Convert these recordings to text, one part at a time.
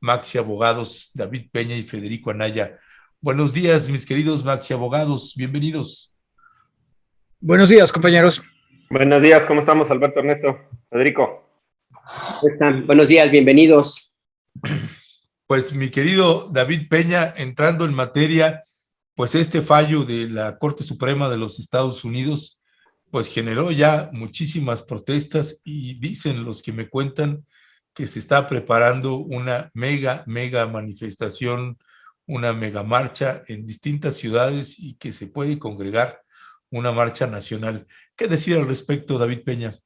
Maxi Abogados, David Peña y Federico Anaya. Buenos días, mis queridos Maxi Abogados, bienvenidos. Buenos días, compañeros. Buenos días, ¿cómo estamos, Alberto, Ernesto, Federico? ¿Cómo están? Buenos días, bienvenidos. Pues mi querido David Peña, entrando en materia, pues este fallo de la Corte Suprema de los Estados Unidos, pues generó ya muchísimas protestas y dicen los que me cuentan que se está preparando una mega manifestación, una mega marcha en distintas ciudades y que se puede congregar una marcha nacional. ¿Qué decir al respecto, David Peña?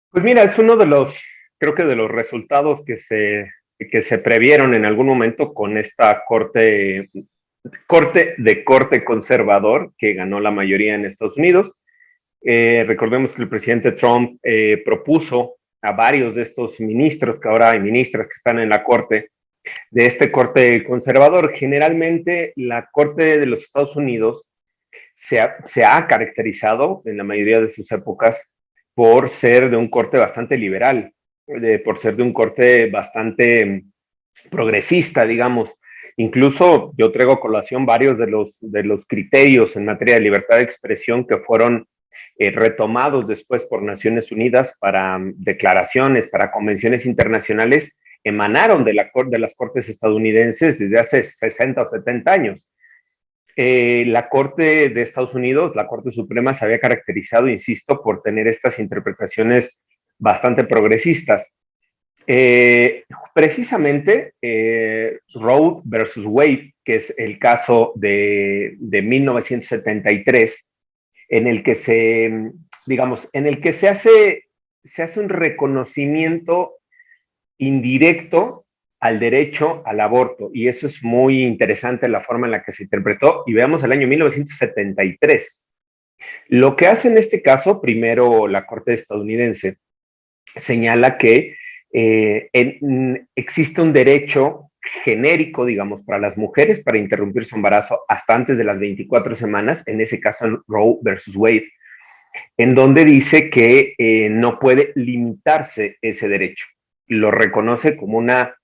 Pues mira, es uno de los, creo que de los resultados que se previeron en algún momento con esta corte conservador que ganó la mayoría en Estados Unidos. Recordemos que el presidente Trump propuso a varios de estos ministros que ahora hay ministras que están en la corte, de este corte conservador. Generalmente la corte de los Estados Unidos se ha caracterizado en la mayoría de sus épocas por ser de un corte bastante liberal, por ser de un corte bastante progresista, digamos. Incluso yo traigo a colación varios de los criterios en materia de libertad de expresión que fueron retomados después por Naciones Unidas para declaraciones, para convenciones internacionales, emanaron de las cortes estadounidenses desde hace 60 o 70 años. La Corte de Estados Unidos, la Corte Suprema, se había caracterizado, insisto, por tener estas interpretaciones bastante progresistas. Precisamente Roe versus Wade, que es el caso de 1973, en el que se hace un reconocimiento indirecto al derecho al aborto, y eso es muy interesante la forma en la que se interpretó, y veamos el año 1973. Lo que hace en este caso, primero la Corte estadounidense señala que existe un derecho genérico, digamos, para las mujeres para interrumpir su embarazo hasta antes de las 24 semanas, en ese caso en Roe versus Wade, en donde dice que no puede limitarse ese derecho. Lo reconoce como una,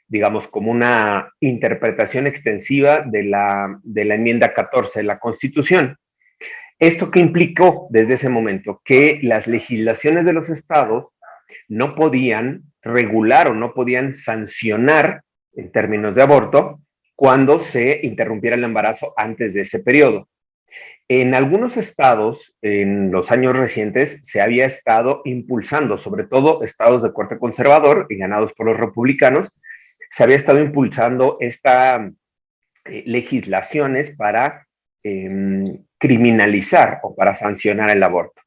digamos, como una interpretación extensiva de la enmienda 14 de la Constitución. ¿Esto qué implicó desde ese momento? Que las legislaciones de los estados no podían regular o no podían sancionar en términos de aborto cuando se interrumpiera el embarazo antes de ese periodo. En algunos estados, en los años recientes, se había estado impulsando, sobre todo estados de corte conservador y ganados por los republicanos, se había estado impulsando estas legislaciones para criminalizar o para sancionar el aborto.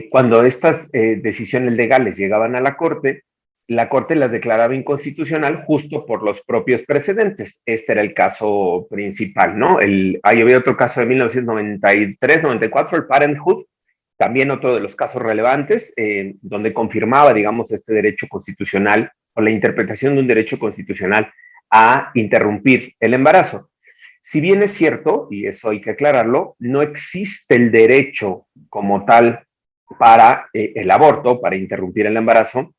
Cuando estas decisiones legales llegaban a la Corte las declaraba inconstitucional justo por los propios precedentes. Este era el caso principal, ¿no? Ahí había otro caso de 1993-94, el Parenthood, también otro de los casos relevantes, donde confirmaba, digamos, este derecho constitucional o la interpretación de un derecho constitucional a interrumpir el embarazo. Si bien es cierto, y eso hay que aclararlo, no existe el derecho como tal para el aborto, para interrumpir el embarazo.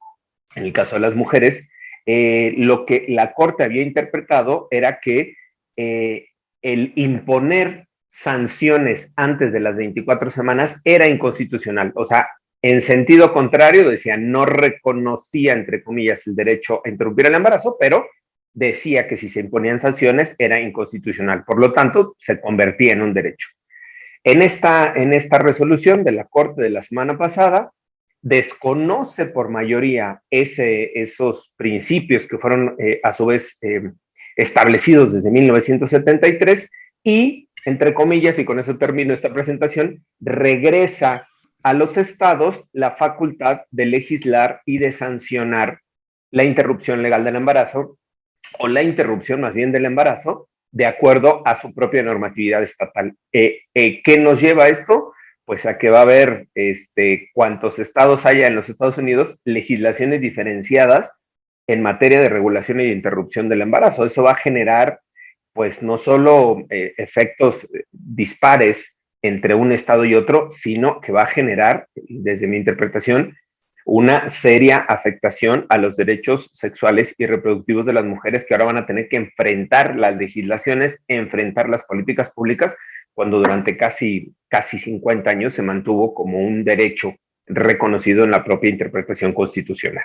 En el caso de las mujeres, lo que la Corte había interpretado era que el imponer sanciones antes de las 24 semanas era inconstitucional. O sea, en sentido contrario, decía, no reconocía, entre comillas, el derecho a interrumpir el embarazo, pero decía que si se imponían sanciones era inconstitucional. Por lo tanto, se convertía en un derecho. En esta resolución de la Corte de la semana pasada, desconoce por mayoría esos principios que fueron a su vez establecidos desde 1973 y, entre comillas, y con eso termino esta presentación, regresa a los estados la facultad de legislar y de sancionar la interrupción legal del embarazo o la interrupción más bien del embarazo de acuerdo a su propia normatividad estatal. ¿Qué nos lleva a esto? Pues a que va a haber cuantos estados haya en los Estados Unidos, legislaciones diferenciadas en materia de regulación y de interrupción del embarazo. Eso va a generar, pues, no solo efectos dispares entre un estado y otro, sino que va a generar, desde mi interpretación, una seria afectación a los derechos sexuales y reproductivos de las mujeres, que ahora van a tener que enfrentar las legislaciones, enfrentar las políticas públicas, cuando durante casi 50 años se mantuvo como un derecho reconocido en la propia interpretación constitucional.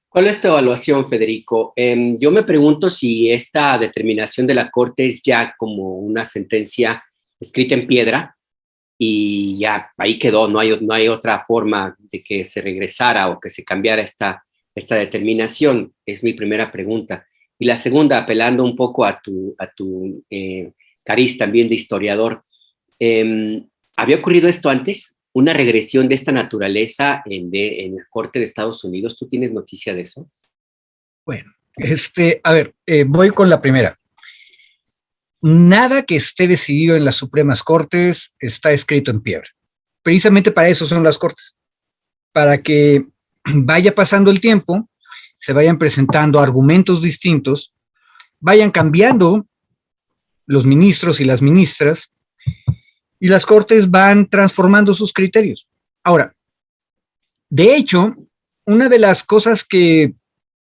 ¿Cuál es tu evaluación, Federico? Yo me pregunto si esta determinación de la Corte es ya como una sentencia escrita en piedra y ya ahí quedó, no hay otra forma de que se regresara o que se cambiara esta determinación. Es mi primera pregunta. Y la segunda, apelando un poco a tu cariz también de historiador, ¿había ocurrido esto antes? ¿Una regresión de esta naturaleza en la Corte de Estados Unidos? ¿Tú tienes noticia de eso? Bueno, a ver, voy con la primera. Nada que esté decidido en las Supremas Cortes está escrito en piedra. Precisamente para eso son las Cortes, para que vaya pasando el tiempo, se vayan presentando argumentos distintos, vayan cambiando los ministros y las ministras, y las Cortes van transformando sus criterios. Ahora, de hecho, una de las cosas que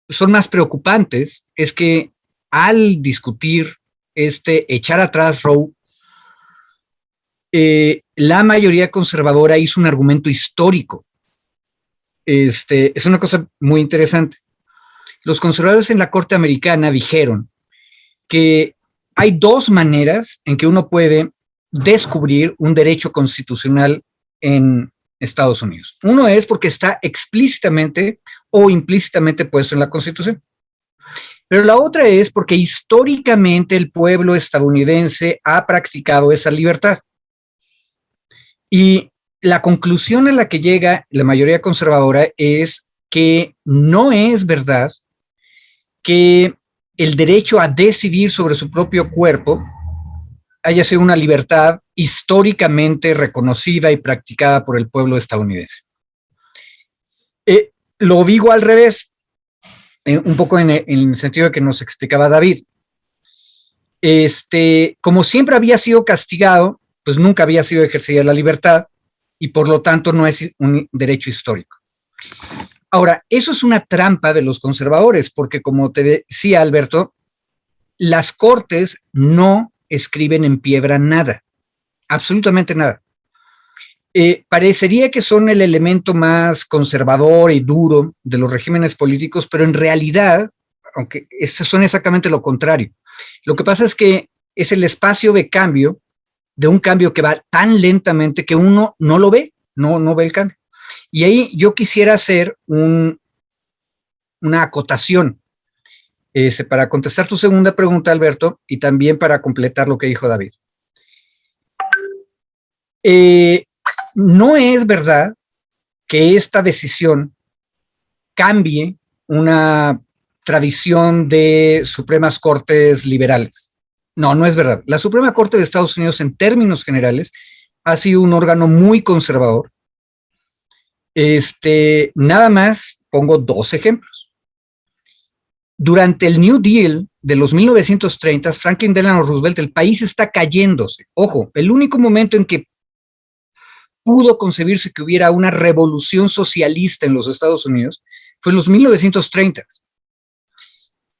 son más preocupantes es que al discutir echar atrás Roe, la mayoría conservadora hizo un argumento histórico. Es una cosa muy interesante. Los conservadores en la Corte Americana dijeron que hay dos maneras en que uno puede descubrir un derecho constitucional en Estados Unidos. Uno es porque está explícitamente o implícitamente puesto en la Constitución. Pero la otra es porque históricamente el pueblo estadounidense ha practicado esa libertad. Y la conclusión a la que llega la mayoría conservadora es que no es verdad que el derecho a decidir sobre su propio cuerpo haya sido una libertad históricamente reconocida y practicada por el pueblo estadounidense. Lo digo al revés, un poco en el sentido de que nos explicaba David. Como siempre había sido castigado, pues nunca había sido ejercida la libertad y por lo tanto no es un derecho histórico. Ahora, eso es una trampa de los conservadores, porque como te decía Alberto, las Cortes no escriben en piedra nada, absolutamente nada. Parecería que son el elemento más conservador y duro de los regímenes políticos, pero en realidad, aunque son exactamente lo contrario. Lo que pasa es que es el espacio de cambio, de un cambio que va tan lentamente que uno no lo ve, no ve el cambio. Y ahí yo quisiera hacer una acotación para contestar tu segunda pregunta, Alberto, y también para completar lo que dijo David. No es verdad que esta decisión cambie una tradición de Supremas Cortes liberales. No es verdad. La Suprema Corte de Estados Unidos, en términos generales, ha sido un órgano muy conservador. Nada más pongo dos ejemplos. Durante el New Deal de los 1930, Franklin Delano Roosevelt, el país está cayéndose. Ojo, el único momento en que pudo concebirse que hubiera una revolución socialista en los Estados Unidos fue en los 1930.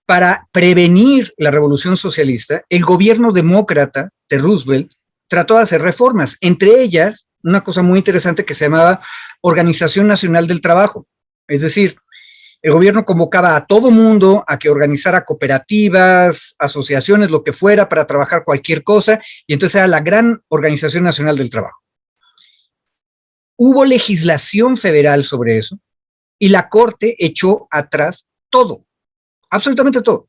Para prevenir la revolución socialista, el gobierno demócrata de Roosevelt trató de hacer reformas, entre ellas una cosa muy interesante que se llamaba Organización Nacional del Trabajo. Es decir, el gobierno convocaba a todo mundo a que organizara cooperativas, asociaciones, lo que fuera, para trabajar cualquier cosa, y entonces era la gran Organización Nacional del Trabajo. Hubo legislación federal sobre eso, y la Corte echó atrás todo, absolutamente todo.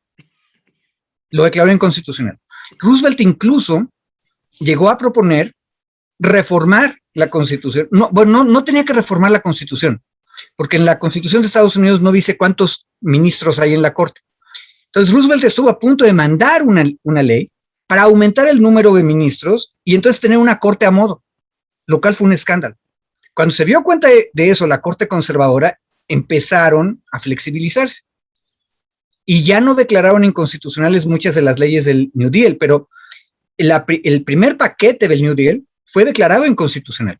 Lo declaró inconstitucional. Roosevelt incluso llegó a proponer reformar la Constitución. No tenía que reformar la Constitución, porque en la Constitución de Estados Unidos no dice cuántos ministros hay en la Corte. Entonces Roosevelt estuvo a punto de mandar una ley para aumentar el número de ministros y entonces tener una Corte a modo, lo cual fue un escándalo. Cuando se dio cuenta de eso, la Corte conservadora empezaron a flexibilizarse y ya no declararon inconstitucionales muchas de las leyes del New Deal, pero el primer paquete del New Deal fue declarado inconstitucional.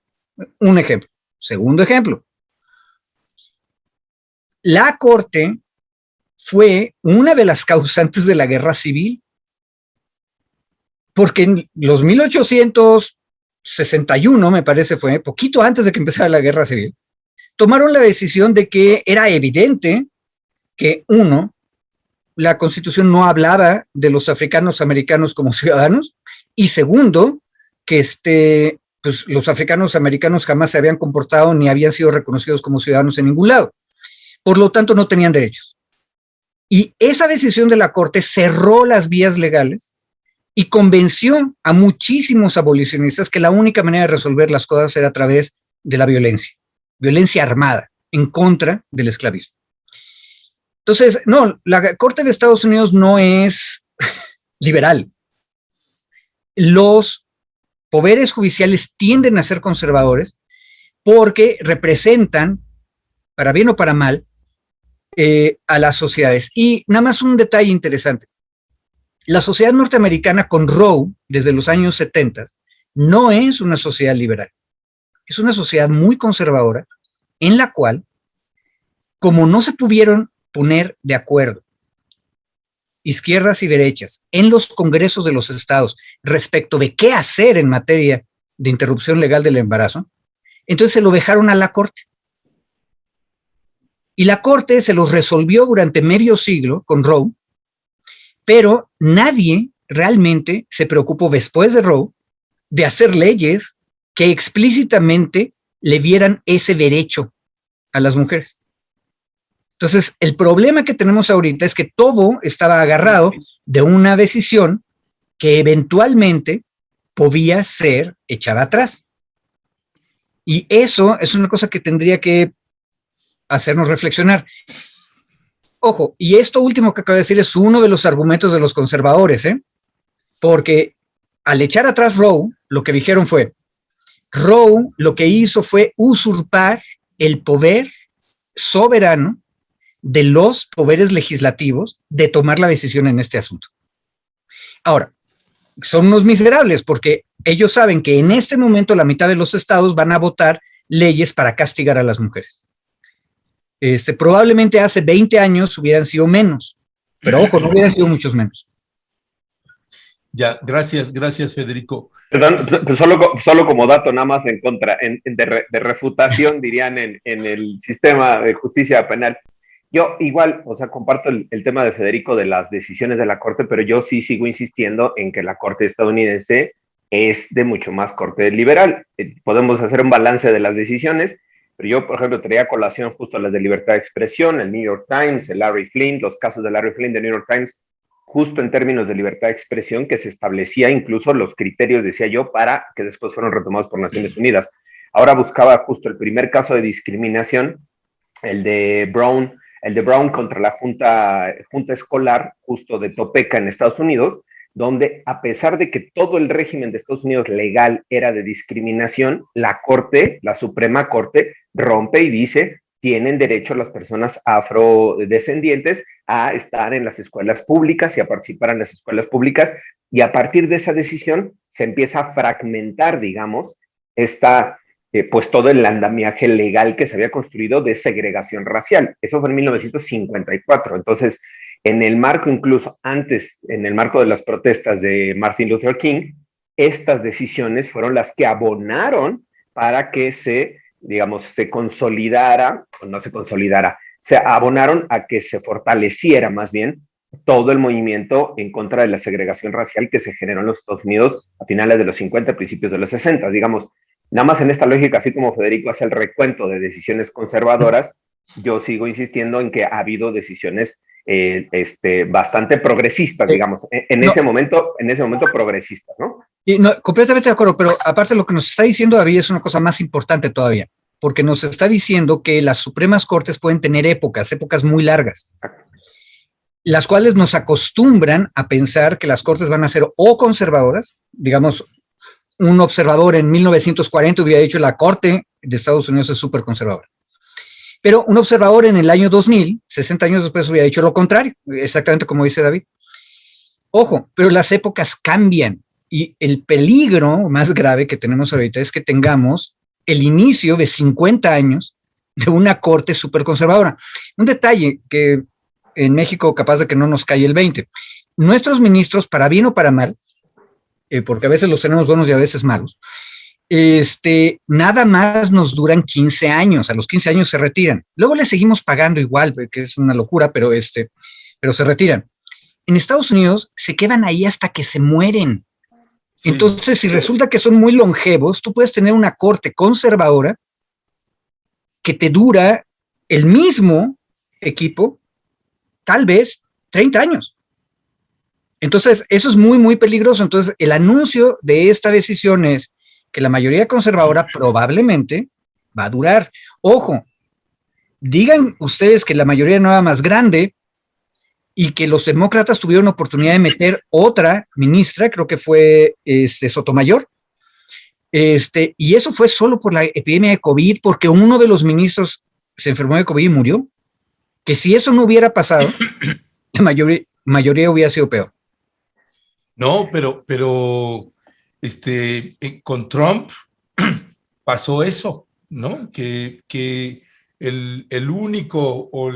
Un ejemplo. Segundo ejemplo. La Corte fue una de las causantes de la guerra civil, porque en los 1861, me parece fue, poquito antes de que empezara la guerra civil, tomaron la decisión de que era evidente que, uno, la Constitución no hablaba de los africanos americanos como ciudadanos, y segundo, que pues, los africanos americanos jamás se habían comportado ni habían sido reconocidos como ciudadanos en ningún lado. Por lo tanto, no tenían derechos. Y esa decisión de la Corte cerró las vías legales y convenció a muchísimos abolicionistas que la única manera de resolver las cosas era a través de la violencia armada en contra del esclavismo. Entonces, no, la Corte de Estados Unidos no es liberal. Los poderes judiciales tienden a ser conservadores porque representan, para bien o para mal, a las sociedades. Y nada más un detalle interesante. La sociedad norteamericana con Roe, desde los años 70, no es una sociedad liberal. Es una sociedad muy conservadora en la cual, como no se pudieron poner de acuerdo izquierdas y derechas en los congresos de los estados respecto de qué hacer en materia de interrupción legal del embarazo, entonces se lo dejaron a la Corte. Y la Corte se los resolvió durante medio siglo con Roe, pero nadie realmente se preocupó después de Roe de hacer leyes que explícitamente le dieran ese derecho a las mujeres. Entonces, el problema que tenemos ahorita es que todo estaba agarrado de una decisión que eventualmente podía ser echada atrás. Y eso es una cosa que tendría que hacernos reflexionar. Ojo, y esto último que acabo de decir es uno de los argumentos de los conservadores, porque al echar atrás Roe, lo que dijeron fue, Roe lo que hizo fue usurpar el poder soberano de los poderes legislativos de tomar la decisión en este asunto. Ahora, son unos miserables porque ellos saben que en este momento la mitad de los estados van a votar leyes para castigar a las mujeres. Probablemente hace 20 años hubieran sido menos, pero ojo, no hubieran sido muchos menos. Ya, gracias Federico. Perdón, pues solo como dato nada más en contra, de refutación dirían en el sistema de justicia penal. Yo igual, o sea, comparto el tema de Federico de las decisiones de la Corte, pero yo sí sigo insistiendo en que la Corte estadounidense es de mucho más corte liberal. Podemos hacer un balance de las decisiones, pero yo, por ejemplo, traía a colación justo las de libertad de expresión, el New York Times, el Larry Flynn, los casos de Larry Flynn de New York Times, justo en términos de libertad de expresión, que se establecía incluso los criterios, decía yo, para que después fueron retomados por Naciones Unidas. Ahora buscaba justo el primer caso de discriminación, el de Brown contra la junta escolar, justo de Topeka en Estados Unidos, donde a pesar de que todo el régimen de Estados Unidos legal era de discriminación, la Corte, la Suprema Corte, rompe y dice, tienen derecho las personas afrodescendientes a estar en las escuelas públicas y a participar en las escuelas públicas, y a partir de esa decisión se empieza a fragmentar, digamos, pues todo el andamiaje legal que se había construido de segregación racial. Eso fue en 1954. Entonces, en el marco, incluso antes, en el marco de las protestas de Martin Luther King, estas decisiones fueron las que abonaron para que se consolidara, o no se consolidara, se abonaron a que se fortaleciera más bien todo el movimiento en contra de la segregación racial que se generó en los Estados Unidos a finales de los 50, principios de los 60, digamos. Nada más en esta lógica, así como Federico hace el recuento de decisiones conservadoras, yo sigo insistiendo en que ha habido decisiones bastante progresistas, digamos, en ese momento progresistas, ¿no? Y no, completamente de acuerdo, pero aparte lo que nos está diciendo David es una cosa más importante todavía, porque nos está diciendo que las Supremas Cortes pueden tener épocas muy largas, las cuales nos acostumbran a pensar que las Cortes van a ser o conservadoras, digamos, un observador en 1940 hubiera dicho la Corte de Estados Unidos es súper conservadora. Pero un observador en el año 2000, 60 años después, hubiera dicho lo contrario, exactamente como dice David. Ojo, pero las épocas cambian y el peligro más grave que tenemos ahorita es que tengamos el inicio de 50 años de una corte súper conservadora. Un detalle que en México capaz de que no nos cae el 20. Nuestros ministros, para bien o para mal, porque a veces los tenemos buenos y a veces malos, nada más nos duran 15 años, a los 15 años se retiran. Luego les seguimos pagando igual, que es una locura, pero se retiran. En Estados Unidos se quedan ahí hasta que se mueren. Sí. Entonces, si resulta que son muy longevos, tú puedes tener una corte conservadora que te dura el mismo equipo, tal vez 30 años. Entonces, eso es muy, muy peligroso. Entonces, el anuncio de esta decisión es que la mayoría conservadora probablemente va a durar. Ojo, digan ustedes que la mayoría no era más grande y que los demócratas tuvieron oportunidad de meter otra ministra, creo que fue Sotomayor, y eso fue solo por la epidemia de COVID, porque uno de los ministros se enfermó de COVID y murió, que si eso no hubiera pasado, la mayoría hubiera sido peor. No, pero con Trump pasó eso, ¿no? Que el único, o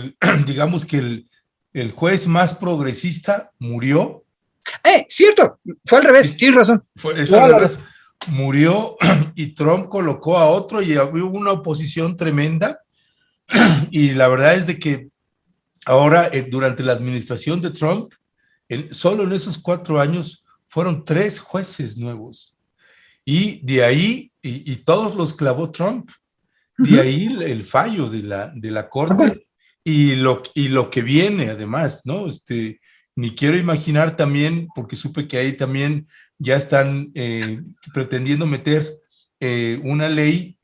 digamos que el juez más progresista murió. Cierto, fue al revés, tienes razón. Al revés, murió y Trump colocó a otro y hubo una oposición tremenda. Y la verdad es de que ahora, durante la administración de Trump, solo en esos 4 años fueron 3 jueces nuevos. Y de ahí, y todos los clavó Trump. De ahí el fallo de la corte y lo que viene además, ¿no? Ni quiero imaginar también, porque supe que ahí también ya están pretendiendo meter una ley,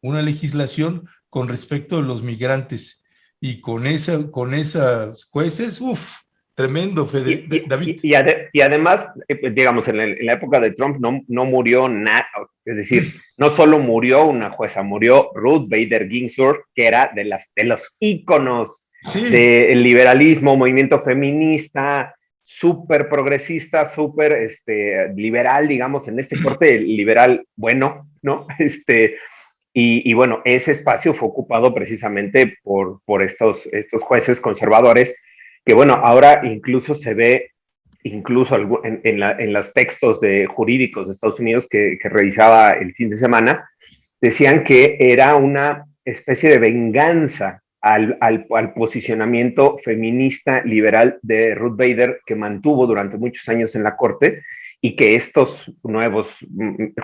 una legislación con respecto a los migrantes. Y con esas jueces, tremendo, David. Y además, digamos, en la época de Trump no murió nada, es decir, no solo murió una jueza, murió Ruth Bader Ginsburg, que era de los íconos del liberalismo, movimiento feminista, súper progresista, súper liberal, digamos, en este corte liberal bueno, ¿no? Y bueno, ese espacio fue ocupado precisamente por estos jueces conservadores, que bueno, ahora incluso se ve, incluso en los textos jurídicos de Estados Unidos que revisaba el fin de semana, decían que era una especie de venganza al posicionamiento feminista liberal de Ruth Bader, que mantuvo durante muchos años en la corte, y que estos nuevos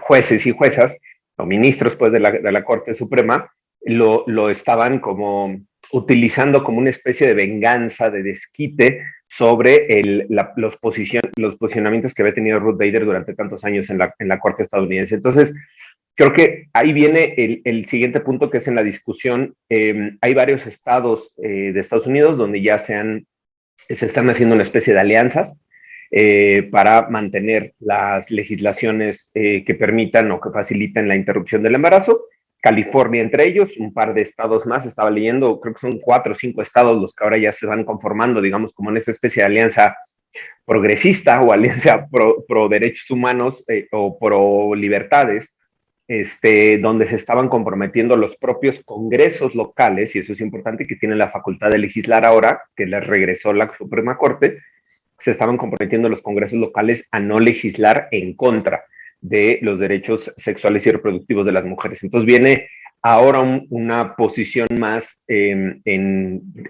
jueces y juezas, o ministros pues, de la Corte Suprema, lo estaban como utilizando como una especie de venganza, de desquite sobre los posicionamientos que había tenido Ruth Bader durante tantos años en la Corte estadounidense. Entonces, creo que ahí viene el siguiente punto, que es en la discusión. Hay varios estados de Estados Unidos donde ya se están haciendo una especie de alianzas para mantener las legislaciones que permitan o que faciliten la interrupción del embarazo. California entre ellos, un par de estados más, estaba leyendo, creo que son 4 o 5 estados los que ahora ya se van conformando, digamos, como en esta especie de alianza progresista o alianza pro derechos humanos o pro libertades, donde se estaban comprometiendo los propios congresos locales, y eso es importante, que tienen la facultad de legislar ahora, que les regresó la Suprema Corte. Se estaban comprometiendo los congresos locales a no legislar en contra de los derechos sexuales y reproductivos de las mujeres. Entonces viene ahora una posición más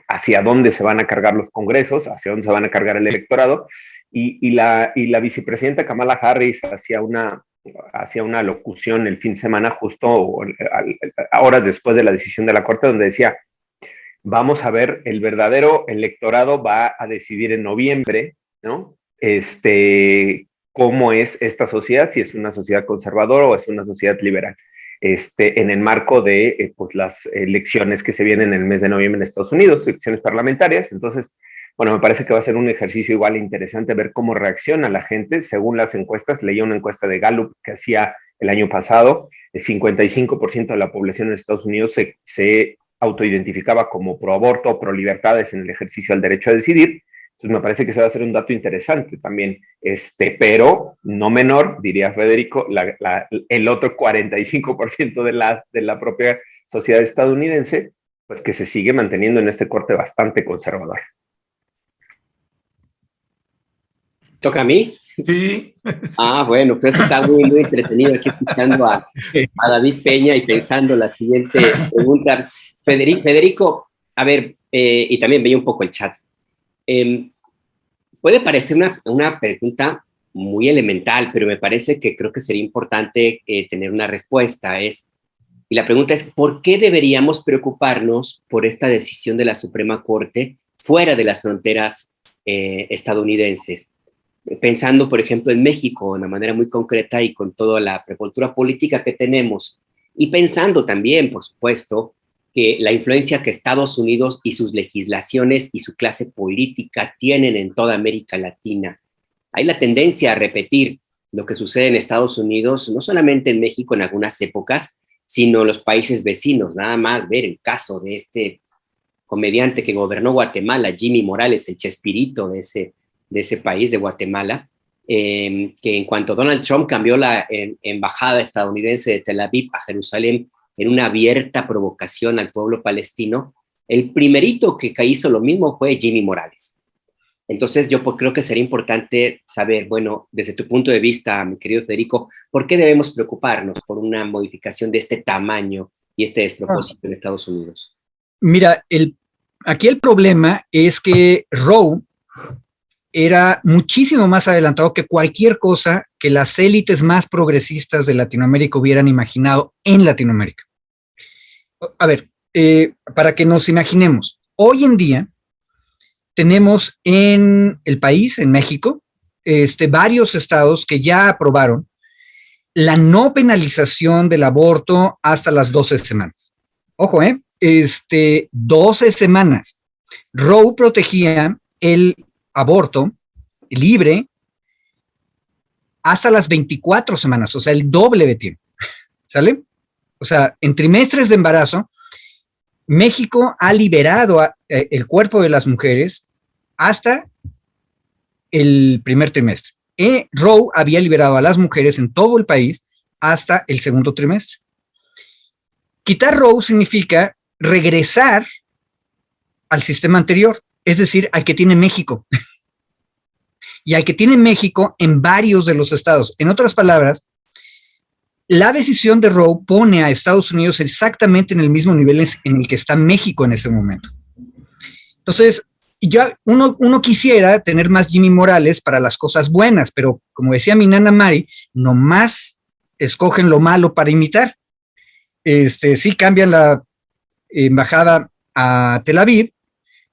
hacia dónde se van a cargar los congresos, hacia dónde se van a cargar el electorado, y la vicepresidenta Kamala Harris hacía una locución el fin de semana, justo horas después de la decisión de la Corte, donde decía: vamos a ver, el verdadero electorado va a decidir en noviembre, ¿no? Cómo es esta sociedad, si es una sociedad conservadora o es una sociedad liberal, en el marco de pues las elecciones que se vienen en el mes de noviembre en Estados Unidos, elecciones parlamentarias. Entonces, bueno, me parece que va a ser un ejercicio igual interesante ver cómo reacciona la gente según las encuestas. Leí una encuesta de Gallup que hacía el año pasado, el 55% de la población en Estados Unidos se autoidentificaba como pro aborto o pro libertades en el ejercicio del derecho a decidir. Entonces me parece que ese va a ser un dato interesante también, pero no menor, diría Federico, el otro 45% de la propia sociedad estadounidense, pues que se sigue manteniendo en este corte bastante conservador. ¿Toca a mí? Sí. Bueno, pues está muy entretenido aquí escuchando a David Peña y pensando la siguiente pregunta. Federico, a ver, y también veía un poco el chat. Puede parecer una pregunta muy elemental, pero me parece que creo que sería importante tener una respuesta. Y la pregunta es, ¿por qué deberíamos preocuparnos por esta decisión de la Suprema Corte fuera de las fronteras estadounidenses? Pensando, por ejemplo, en México de una manera muy concreta y con toda la precultura política que tenemos, y pensando también, por supuesto, que la influencia que Estados Unidos y sus legislaciones y su clase política tienen en toda América Latina. Hay la tendencia a repetir lo que sucede en Estados Unidos, no solamente en México en algunas épocas, sino en los países vecinos. Nada más ver el caso de este comediante que gobernó Guatemala, Jimmy Morales, el Chespirito de ese país, de Guatemala, que en cuanto Donald Trump cambió la embajada estadounidense de Tel Aviv a Jerusalén en una abierta provocación al pueblo palestino, el primerito que hizo lo mismo fue Jimmy Morales. Entonces yo creo que sería importante saber, bueno, desde tu punto de vista, mi querido Federico, ¿por qué debemos preocuparnos por una modificación de este tamaño y este despropósito en Estados Unidos? Mira, aquí el problema es que Roe era muchísimo más adelantado que cualquier cosa que las élites más progresistas de Latinoamérica hubieran imaginado en Latinoamérica. A ver, para que nos imaginemos, hoy en día tenemos en el país, en México, varios estados que ya aprobaron la no penalización del aborto hasta las 12 semanas. Ojo, 12 semanas. Roe protegía el aborto libre hasta las 24 semanas, o sea, el doble de tiempo. ¿Sale? O sea, en trimestres de embarazo, México ha liberado el cuerpo de las mujeres hasta el primer trimestre. Roe había liberado a las mujeres en todo el país hasta el segundo trimestre. Quitar Roe significa regresar al sistema anterior, es decir, al que tiene México. Y al que tiene México en varios de los estados. En otras palabras, la decisión de Roe pone a Estados Unidos exactamente en el mismo nivel en el que está México en ese momento. Entonces, uno quisiera tener más Jimmy Morales para las cosas buenas, pero como decía mi nana Mari, nomás escogen lo malo para imitar. Sí cambian la embajada a Tel Aviv,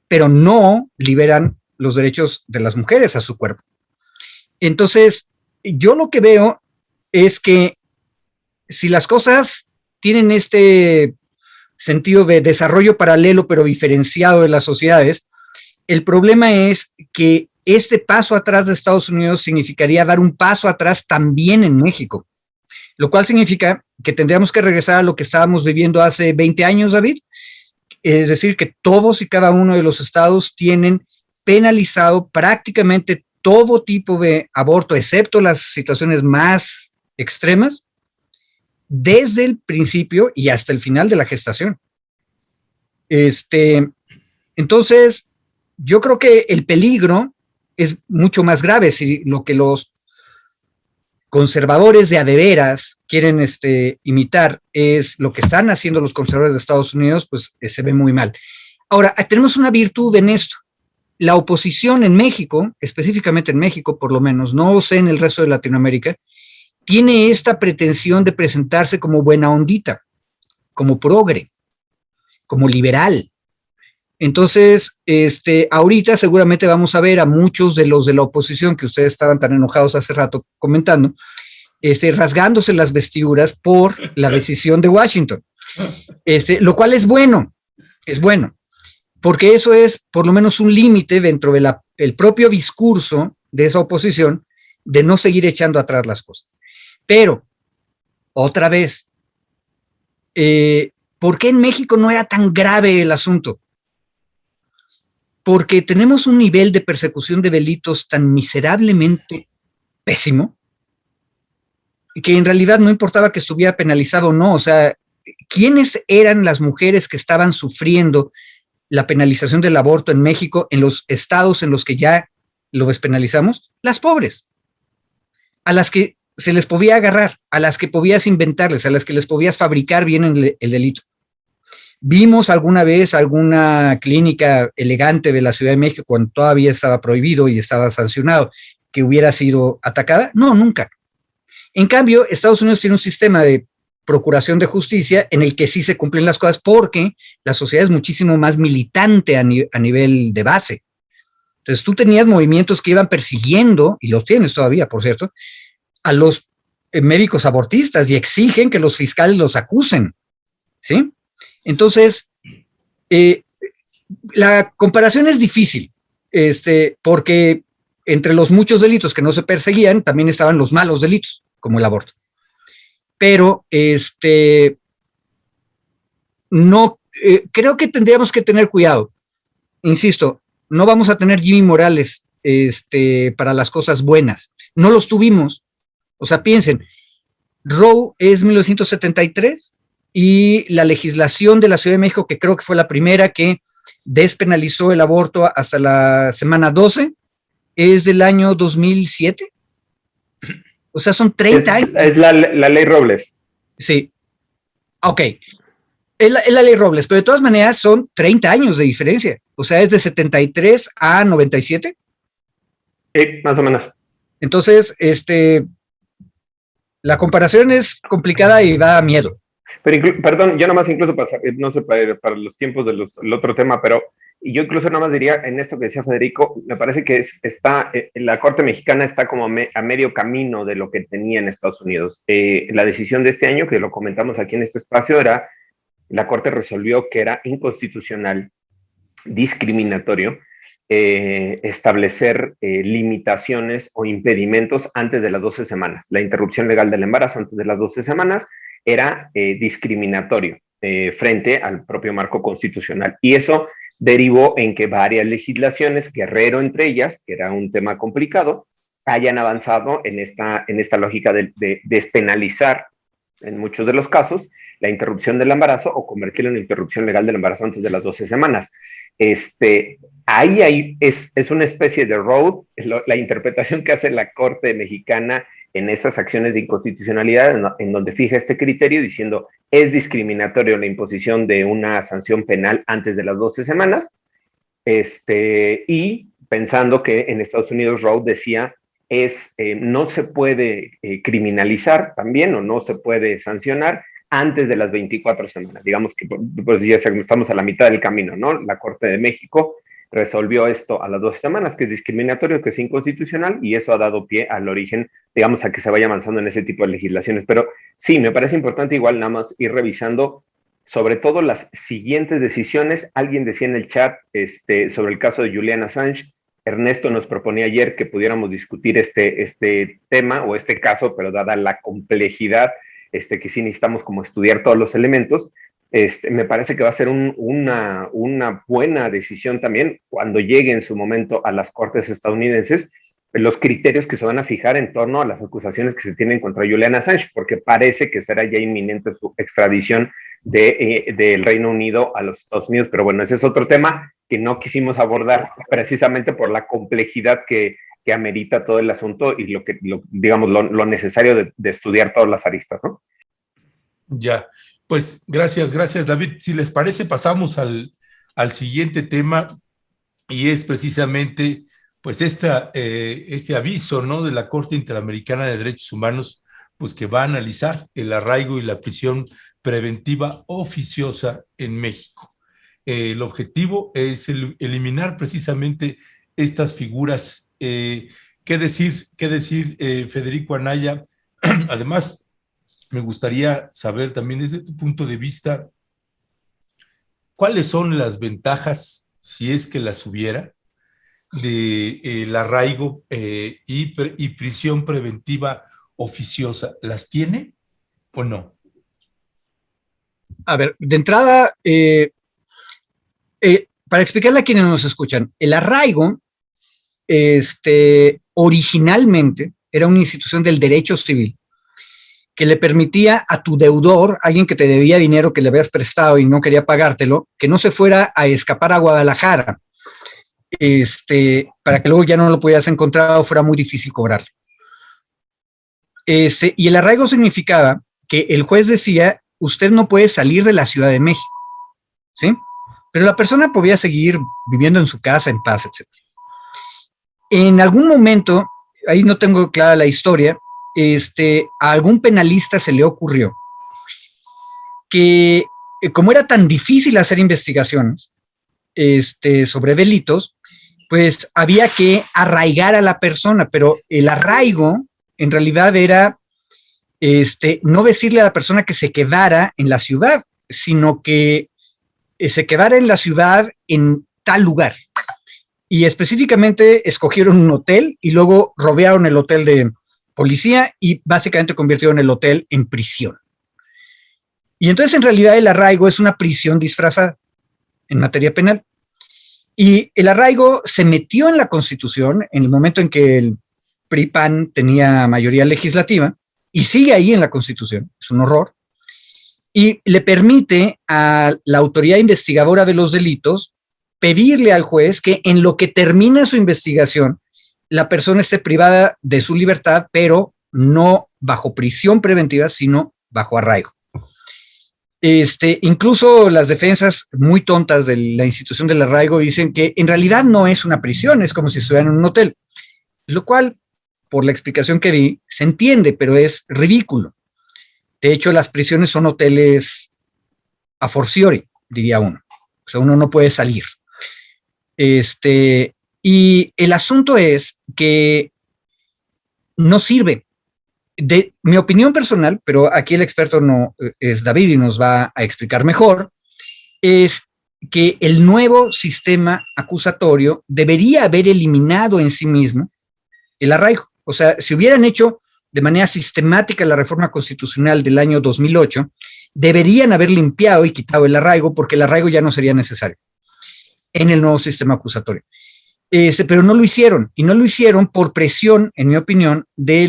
pero no liberan los derechos de las mujeres a su cuerpo. Entonces, yo lo que veo es que si las cosas tienen este sentido de desarrollo paralelo pero diferenciado de las sociedades, el problema es que este paso atrás de Estados Unidos significaría dar un paso atrás también en México, lo cual significa que tendríamos que regresar a lo que estábamos viviendo hace 20 años, David. Es decir, que todos y cada uno de los estados tienen penalizado prácticamente todo tipo de aborto, excepto las situaciones más extremas, desde el principio y hasta el final de la gestación. Entonces, yo creo que el peligro es mucho más grave. Si lo que los conservadores de a de veras quieren imitar es lo que están haciendo los conservadores de Estados Unidos, pues se ve muy mal. Ahora, tenemos una virtud en esto. La oposición en México, específicamente en México por lo menos, no sé en el resto de Latinoamérica, tiene esta pretensión de presentarse como buena ondita, como progre, como liberal. Entonces, ahorita seguramente vamos a ver a muchos de los de la oposición que ustedes estaban tan enojados hace rato comentando, rasgándose las vestiduras por la decisión de Washington, lo cual es bueno, porque eso es por lo menos un límite dentro del propio discurso de esa oposición de no seguir echando atrás las cosas. Pero, otra vez, ¿por qué en México no era tan grave el asunto? Porque tenemos un nivel de persecución de delitos tan miserablemente pésimo que en realidad no importaba que estuviera penalizado o no. O sea, ¿quiénes eran las mujeres que estaban sufriendo la penalización del aborto en México, en los estados en los que ya lo despenalizamos? Las pobres, a las que se les podía agarrar, a las que podías inventarles, a las que les podías fabricar bien el delito. ¿Vimos alguna vez alguna clínica elegante de la Ciudad de México, cuando todavía estaba prohibido y estaba sancionado, que hubiera sido atacada? No, nunca. En cambio, Estados Unidos tiene un sistema de procuración de justicia en el que sí se cumplen las cosas, porque la sociedad es muchísimo más militante a nivel de base. Entonces tú tenías movimientos que iban persiguiendo, y los tienes todavía, por cierto, a los médicos abortistas, y exigen que los fiscales los acusen, ¿sí? Entonces, la comparación es difícil, porque entre los muchos delitos que no se perseguían, también estaban los malos delitos, como el aborto. Pero, no, creo que tendríamos que tener cuidado. Insisto, no vamos a tener Jimmy Morales, para las cosas buenas. No los tuvimos. O sea, piensen, Roe es 1973, y la legislación de la Ciudad de México, que creo que fue la primera que despenalizó el aborto hasta la semana 12, es del año 2007. O sea, son 30 años. Es la ley Robles. Sí. Ok. Es la ley Robles, pero de todas maneras son 30 años de diferencia. O sea, es de 73 a 97. Más o menos. Entonces, la comparación es complicada y da miedo. Pero perdón, yo nada más incluso no sé, para los tiempos del otro tema, pero yo incluso nada más diría en esto que decía Federico, me parece que la Corte Mexicana está como a medio camino de lo que tenía en Estados Unidos. La decisión de este año, que lo comentamos aquí en este espacio, la Corte resolvió que era inconstitucional, discriminatorio, establecer limitaciones o impedimentos antes de las 12 semanas. La interrupción legal del embarazo antes de las 12 semanas era discriminatorio frente al propio marco constitucional. Y eso derivó en que varias legislaciones, Guerrero entre ellas, que era un tema complicado, hayan avanzado en esta lógica de despenalizar, en muchos de los casos, la interrupción del embarazo o convertirlo en interrupción legal del embarazo antes de las 12 semanas. Ahí es una especie de road, la interpretación que hace la Corte Mexicana en esas acciones de inconstitucionalidad, en donde fija este criterio diciendo es discriminatorio la imposición de una sanción penal antes de las 12 semanas, y pensando que en Estados Unidos Roe decía no se puede criminalizar también o no se puede sancionar antes de las 24 semanas. Digamos que pues ya estamos a la mitad del camino, ¿no? La Corte de México resolvió esto a las 12 semanas, que es discriminatorio, que es inconstitucional, y eso ha dado pie al origen, digamos, a que se vaya avanzando en ese tipo de legislaciones. Pero sí, me parece importante igual nada más ir revisando sobre todo las siguientes decisiones. Alguien decía en el chat sobre el caso de Julian Assange. Ernesto nos proponía ayer que pudiéramos discutir este tema o este caso, pero dada la complejidad, que sí necesitamos como estudiar todos los elementos, me parece que va a ser una buena decisión también cuando llegue en su momento a las cortes estadounidenses los criterios que se van a fijar en torno a las acusaciones que se tienen contra Julian Assange, porque parece que será ya inminente su extradición del Reino Unido a los Estados Unidos. Pero bueno, ese es otro tema que no quisimos abordar precisamente por la complejidad que amerita todo el asunto y digamos, lo necesario de estudiar todas las aristas, ¿no? Ya, pues gracias, David. Si les parece, pasamos al siguiente tema, y es precisamente pues este aviso, ¿no?, de la Corte Interamericana de Derechos Humanos, pues que va a analizar el arraigo y la prisión preventiva oficiosa en México. El objetivo es eliminar precisamente estas figuras. ¿Qué decir, Federico Anaya? Además, me gustaría saber también desde tu punto de vista, ¿cuáles son las ventajas, si es que las hubiera, del arraigo y prisión preventiva oficiosa? ¿Las tiene o no? A ver, de entrada, para explicarle a quienes nos escuchan, el arraigo originalmente era una institución del derecho civil que le permitía a tu deudor, alguien que te debía dinero que le habías prestado y no quería pagártelo, que no se fuera a escapar a Guadalajara, para que luego ya no lo pudieras encontrar o fuera muy difícil cobrarle. Y el arraigo significaba que el juez decía, usted no puede salir de la Ciudad de México, ¿sí? Pero la persona podía seguir viviendo en su casa en paz, etc. En algún momento, ahí no tengo clara la historia, a algún penalista se le ocurrió que, como era tan difícil hacer investigaciones sobre delitos, pues había que arraigar a la persona, pero el arraigo en realidad era no decirle a la persona que se quedara en la ciudad, sino que se quedara en la ciudad en tal lugar. Y específicamente escogieron un hotel y luego rodearon el hotel de policía y básicamente convirtieron el hotel en prisión. Y entonces en realidad el arraigo es una prisión disfrazada en materia penal. Y el arraigo se metió en la Constitución en el momento en que el PRI-PAN tenía mayoría legislativa y sigue ahí en la Constitución, es un horror, y le permite a la autoridad investigadora de los delitos pedirle al juez que en lo que termina su investigación, la persona esté privada de su libertad, pero no bajo prisión preventiva, sino bajo arraigo. Incluso las defensas muy tontas de la institución del arraigo dicen que en realidad no es una prisión, es como si estuvieran en un hotel, lo cual, por la explicación que di, se entiende, pero es ridículo. De hecho, las prisiones son hoteles a fortiori, diría uno. O sea, uno no puede salir. Y el asunto es que no sirve. De mi opinión personal, pero aquí el experto no es David y nos va a explicar mejor, es que el nuevo sistema acusatorio debería haber eliminado en sí mismo el arraigo. O sea, si hubieran hecho de manera sistemática la reforma constitucional del año 2008, deberían haber limpiado y quitado el arraigo porque el arraigo ya no sería necesario en el nuevo sistema acusatorio. Pero no lo hicieron, y no lo hicieron por presión, en mi opinión, de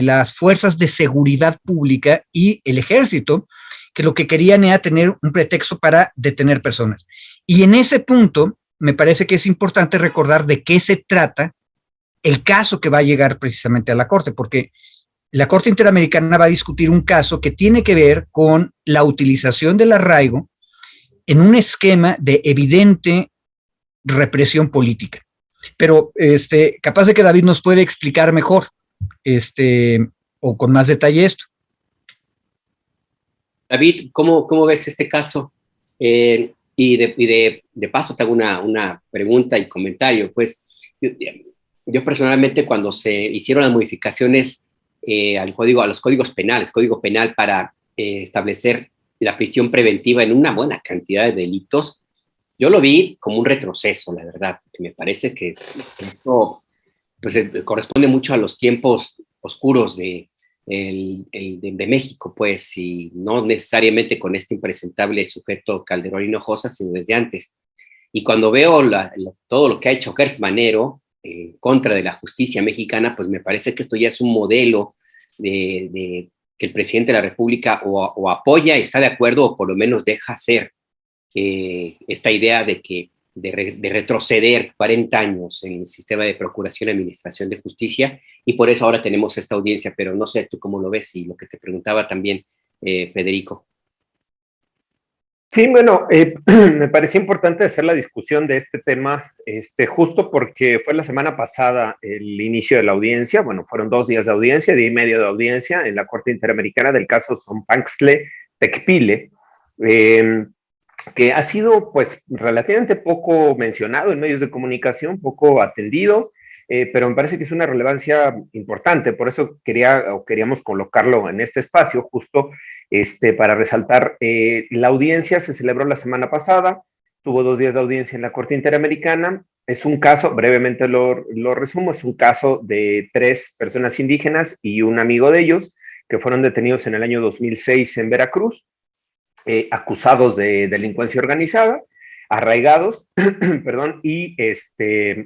las fuerzas de seguridad pública y el ejército, que lo que querían era tener un pretexto para detener personas. Y en ese punto, me parece que es importante recordar de qué se trata el caso que va a llegar precisamente a la Corte, porque la Corte Interamericana va a discutir un caso que tiene que ver con la utilización del arraigo en un esquema de evidente represión política. Pero capaz de que David nos puede explicar mejor o con más detalle esto. David, ¿cómo ves este caso? Y de paso te hago una pregunta y comentario. Pues yo personalmente, cuando se hicieron las modificaciones a los códigos penales, código penal para establecer la prisión preventiva en una buena cantidad de delitos, yo lo vi como un retroceso, la verdad. Me parece que esto pues, corresponde mucho a los tiempos oscuros de México, pues, y no necesariamente con este impresentable sujeto Calderón Hinojosa, sino desde antes. Y cuando veo todo lo que ha hecho Gertz Manero en contra de la justicia mexicana, pues me parece que esto ya es un modelo de que el presidente de la República o apoya, está de acuerdo, o por lo menos deja hacer esta idea de retroceder 40 años en el sistema de procuración y administración de justicia, y por eso ahora tenemos esta audiencia. Pero no sé tú cómo lo ves, y lo que te preguntaba también, Federico. Sí, bueno, me parecía importante hacer la discusión de este tema, justo porque fue la semana pasada el inicio de la audiencia. Bueno, fueron 2 días de audiencia, día y medio de audiencia en la Corte Interamericana del caso Tzompantli Tecpile, que ha sido pues relativamente poco mencionado en medios de comunicación, poco atendido, pero me parece que es una relevancia importante. Por eso queríamos colocarlo en este espacio, justo para resaltar. La audiencia se celebró la semana pasada, tuvo 2 días de audiencia en la Corte Interamericana. Es un caso, brevemente lo resumo, es un caso de 3 personas indígenas y un amigo de ellos que fueron detenidos en el año 2006 en Veracruz, acusados de delincuencia organizada, arraigados, perdón, y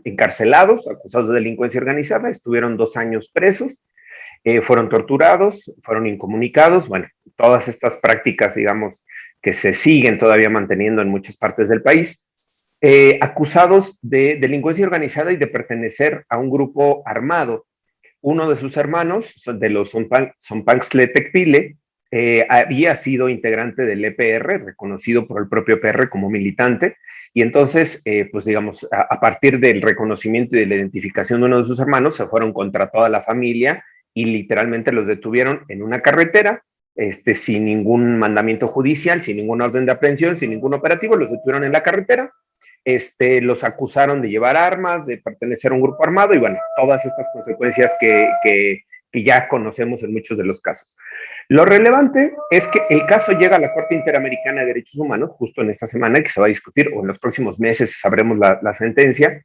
encarcelados, acusados de delincuencia organizada. Estuvieron 2 años presos. fueron torturados, fueron incomunicados, bueno, todas estas prácticas, digamos, que se siguen todavía manteniendo en muchas partes del país, acusados de delincuencia organizada y de pertenecer a un grupo armado. Uno de sus hermanos, de los Zompanxle Tecpile, había sido integrante del EPR, reconocido por el propio EPR como militante, y entonces, pues digamos, a partir del reconocimiento y de la identificación de uno de sus hermanos, se fueron contra toda la familia y literalmente los detuvieron en una carretera, sin ningún mandamiento judicial, sin ningún orden de aprehensión, sin ningún operativo, los detuvieron en la carretera, los acusaron de llevar armas, de pertenecer a un grupo armado y bueno, todas estas consecuencias que ya conocemos en muchos de los casos. Lo relevante es que el caso llega a la Corte Interamericana de Derechos Humanos justo en esta semana que se va a discutir, o en los próximos meses sabremos la sentencia,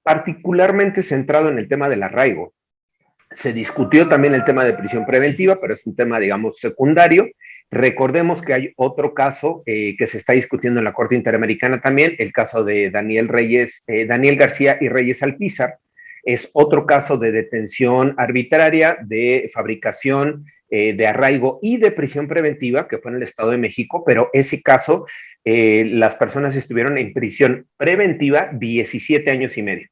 particularmente centrado en el tema del arraigo. Se discutió también el tema de prisión preventiva, pero es un tema, digamos, secundario. Recordemos que hay otro caso que se está discutiendo en la Corte Interamericana también, el caso de Daniel García y Reyes Alpizar. Es otro caso de detención arbitraria, de fabricación, de arraigo y de prisión preventiva, que fue en el Estado de México, pero ese caso, las personas estuvieron en prisión preventiva 17 años y medio.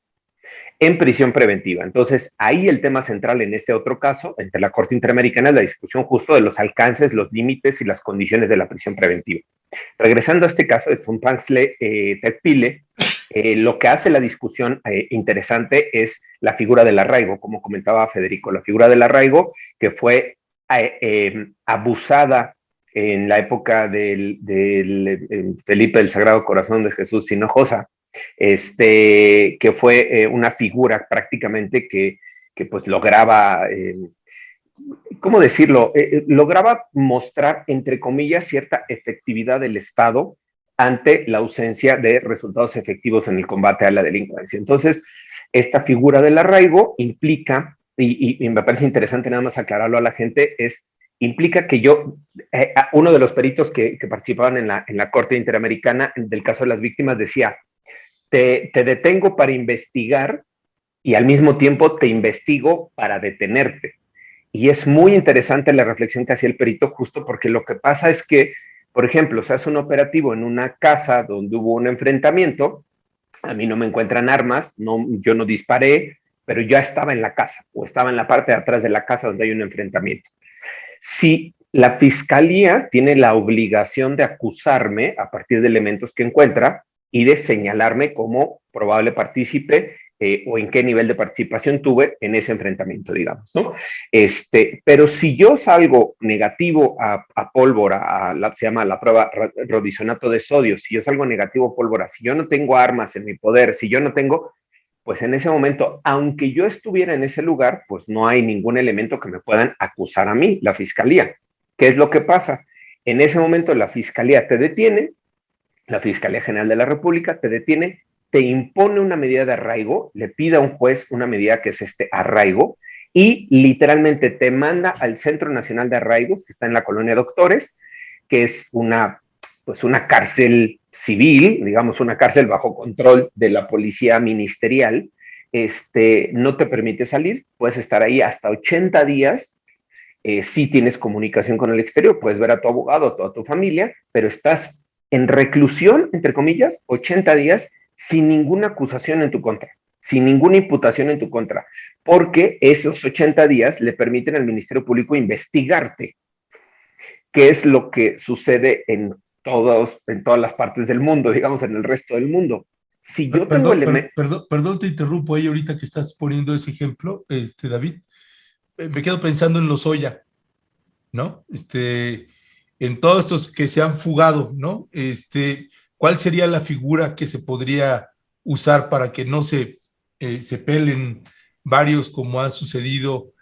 En prisión preventiva. Entonces, ahí el tema central en este otro caso, entre la Corte Interamericana, es la discusión justo de los alcances, los límites y las condiciones de la prisión preventiva. Regresando a este caso de Zompanxle Tecpile, lo que hace la discusión interesante es la figura del arraigo, como comentaba Federico, la figura del arraigo que fue abusada en la época del Felipe del Sagrado Corazón de Jesús Hinojosa, que fue una figura prácticamente que pues lograba, ¿cómo decirlo? Lograba mostrar, entre comillas, cierta efectividad del Estado ante la ausencia de resultados efectivos en el combate a la delincuencia. Entonces, esta figura del arraigo implica, y me parece interesante nada más aclararlo a la gente, implica que uno de los peritos que participaban en la Corte Interamericana del caso de las víctimas decía, te detengo para investigar y al mismo tiempo te investigo para detenerte. Y es muy interesante la reflexión que hacía el perito justo porque lo que pasa es que, por ejemplo, se hace un operativo en una casa donde hubo un enfrentamiento, a mí no me encuentran armas, yo no disparé, pero ya estaba en la casa o estaba en la parte de atrás de la casa donde hay un enfrentamiento. Si la fiscalía tiene la obligación de acusarme a partir de elementos que encuentra y de señalarme como probable partícipe o en qué nivel de participación tuve en ese enfrentamiento, digamos, ¿no? Pero si yo salgo negativo a pólvora, se llama la prueba rodisonato de sodio, si yo salgo negativo a pólvora, si yo no tengo armas en mi poder, si yo no tengo, pues en ese momento, aunque yo estuviera en ese lugar, pues no hay ningún elemento que me puedan acusar a mí, la fiscalía. ¿Qué es lo que pasa? En ese momento la fiscalía te detiene, la Fiscalía General de la República te detiene, te impone una medida de arraigo, le pide a un juez una medida que es arraigo, y literalmente te manda al Centro Nacional de Arraigos, que está en la Colonia Doctores, que es una cárcel civil, digamos una cárcel bajo control de la policía ministerial. No te permite salir, puedes estar ahí hasta 80 días, si tienes comunicación con el exterior, puedes ver a tu abogado, a toda tu familia, pero estás en reclusión, entre comillas, 80 días, sin ninguna acusación en tu contra, sin ninguna imputación en tu contra, porque esos 80 días le permiten al Ministerio Público investigarte, qué es lo que sucede en todas las partes del mundo, digamos, en el resto del mundo. Si yo tengo elementos... Perdón, te interrumpo ahí ahorita que estás poniendo ese ejemplo, David. Me quedo pensando en Lozoya, ¿no? En todos estos que se han fugado, ¿no? ¿Cuál sería la figura que se podría usar para que no se pelen varios como ha sucedido?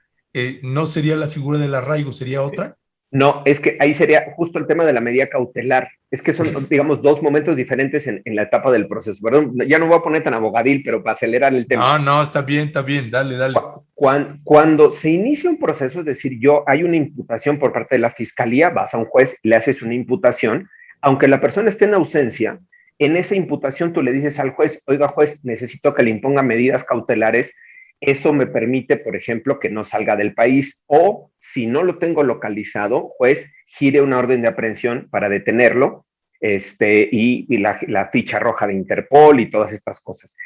¿No sería la figura del arraigo, sería otra? No, es que ahí sería justo el tema de la medida cautelar. Es que son, digamos, dos momentos diferentes en la etapa del proceso. Perdón, ya no voy a poner tan abogadil, pero para acelerar el tema. No, está bien, dale. Cuando se inicia un proceso, es decir, hay una imputación por parte de la fiscalía, vas a un juez, le haces una imputación, aunque la persona esté en ausencia, en esa imputación tú le dices al juez, oiga juez, necesito que le imponga medidas cautelares Eso me permite, por ejemplo, que no salga del país, o si no lo tengo localizado, pues gire una orden de aprehensión para detenerlo, y la ficha roja de Interpol y todas estas cosas.